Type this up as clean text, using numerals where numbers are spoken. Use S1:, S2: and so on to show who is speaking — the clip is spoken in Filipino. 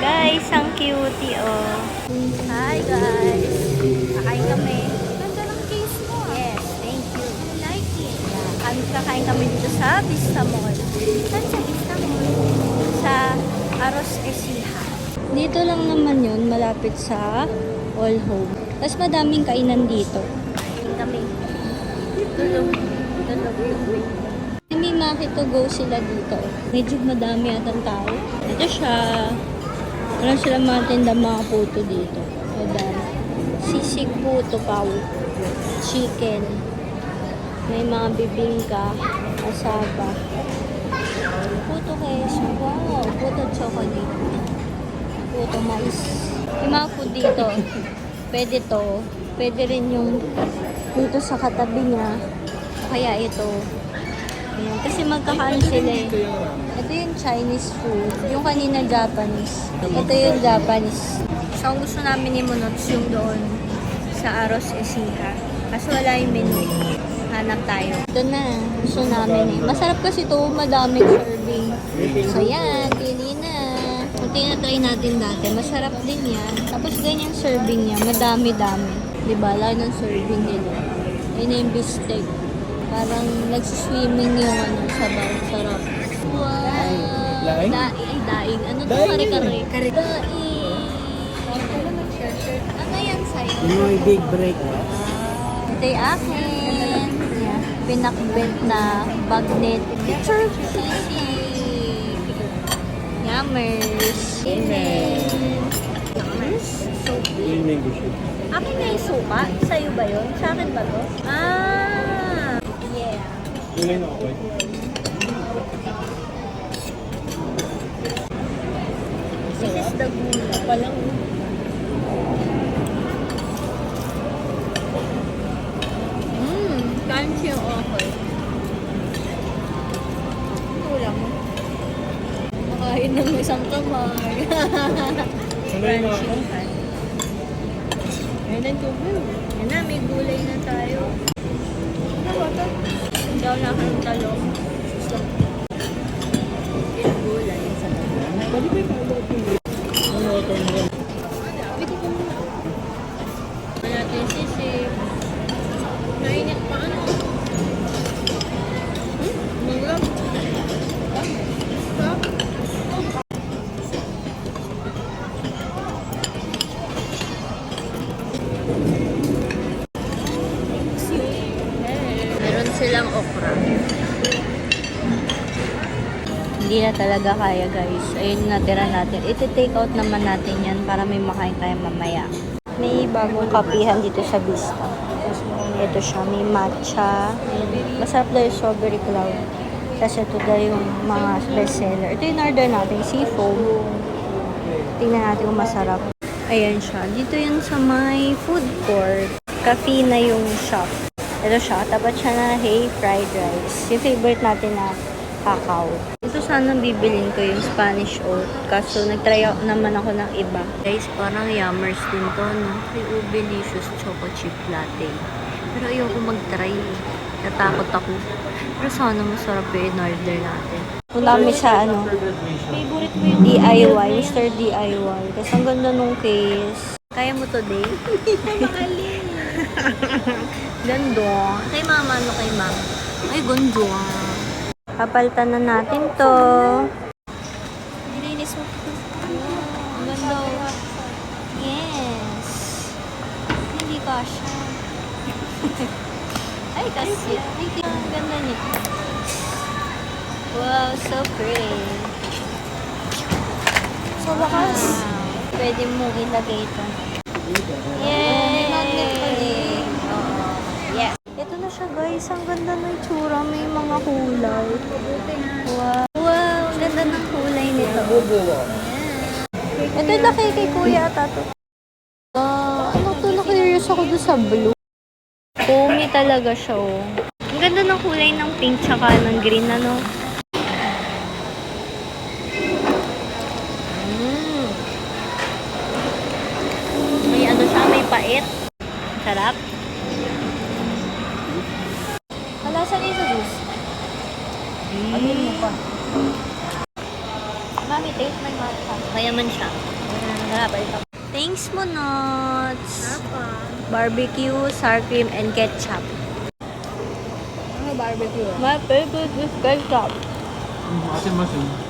S1: Guys, ang cutie, oh. Hi, guys. Kakain kami.
S2: Ganda ng case mo ah.
S1: Yes, thank you.
S2: I like it.
S1: Kakain kami dito sa Vista Mall.
S2: Saan sa Vista mo?
S1: Sa Aros Ecija. Dito lang naman yun, malapit sa All Home. Tapos madaming kainan dito. Kakain kami. Tulog. May makito go sila dito. Medyo madami atang tao. Ito siya. Wala sila mga tinda mga puto dito. Madami. Sisig puto pao. Chicken. May mga bibingka. Asaba. Puto queso. Wow. Puto chocolate. Puto mais. Yung mga food dito. Pwede to. Pwede rin yung dito sa katabi niya. Kaya ito. Ayan. Kasi magkakaano sila eh. Ito yung Chinese food. Yung kanina Japanese. Ito yung Japanese. So, ang gusto namin ni Monots yung doon sa Aros Ecija. Kasi wala yung menu. Hanap tayo. Ito na. Gusto namin eh. Masarap kasi ito. Madaming serving. So, yan. Pili na. Kung tinatry natin dati, masarap din yan. Tapos ganyan serving niya. Madami-dami. Diba? Lalo ng serving nila. Ayun na yung beefsteak. Parang nagsiswimming yung sabaw. Sarap. Wow!
S3: Daing?
S1: Daing. Ano to? Kare-kare. Daing. Ano yan sa'yo?
S3: Yung big break.
S1: Ito yung akin. Yeah. Pinakbent na bagnet. Picture. Sisig. Yummers. Yummers. So,
S3: Yung English.
S1: akin na yung suka. Sa'yo ba yun? Sa akin ba to? Ah! Yeah.
S3: Kulay na okay.
S1: This is the gula pa lang. Crunchy yung okay. Kulang mo. Makain ng isang kamay.
S3: Sanay na ako.
S1: Ayan ang tubig. Yan na, may gulay na tayo. Hindi ako ng talong. Yung gulay sa talong.
S3: Pwede ba yung ano ito mo?
S1: Wala natin yung sisig. Nainit pa ano? Murag. Meron silang okra. Hindi na talaga kaya guys. Ayun natira natin. Iti-take out naman natin yan para may makain tayo mamaya. May bagong kapihan dito sa Vista. Ito siya. May matcha. Masarap daw yung strawberry cloud. Kasi ito daw yung mga bestseller. Ito yung order natin. Seafoam. Tingnan natin kung masarap. Ayan siya. Dito yun sa may food court. Cafe na yung shop. Ito siya. Tapat siya na hay fried rice. Yung favorite natin na kakao. Ito sana bibilin ko yung Spanish oat. Kaso nag-try out naman ako ng iba. Guys, parang yummers din to, no? May Ubelicious Choco Chip Latte. Pero ayoko mag-try. Natakot ako. Pero sana masarap yung in-order natin. Punta kami sa ano,
S2: Favorite mo yung
S1: DIY, Mr. DIY. Kasi ang ganda nung case. Kaya mo to, Day?
S2: makalim.
S1: Gando. Kay mama, ano kay mama? Ay, gando. Papalitan na natin to.
S2: Nilinis mo.
S1: Ang ganda. Yes. Hindi kasha. Ay, kasi. Ang ganda niya. Wow, so pretty.
S2: Sa wakas.
S1: Wow. Pwede mo ilagay ito.
S2: May magnet pa
S1: Yay!
S2: din.
S1: Oo. Yes. Ito na siya guys. Ang ganda ng itsura. May mga kulay. Wow. Wow. Ang ganda ng kulay nito. Ito yung laki kay Kuya Tato. Ano to? Na-curious ako doon sa blue. Foamy talaga siya oh. Ang ganda ng kulay ng pink tsaka ng green ano. May ano siya, may pait. Sarap.
S2: Malasa na yung sa juice. Ano mo pa?
S1: Mami, taste my matcha. Kaya man siya. Sarap ito. Thanks mo, Nuts.
S2: Apa?
S1: Barbecue, sour cream, and ketchup.
S2: Ano barbecue?
S1: My favorite is ketchup.
S3: Asin masin.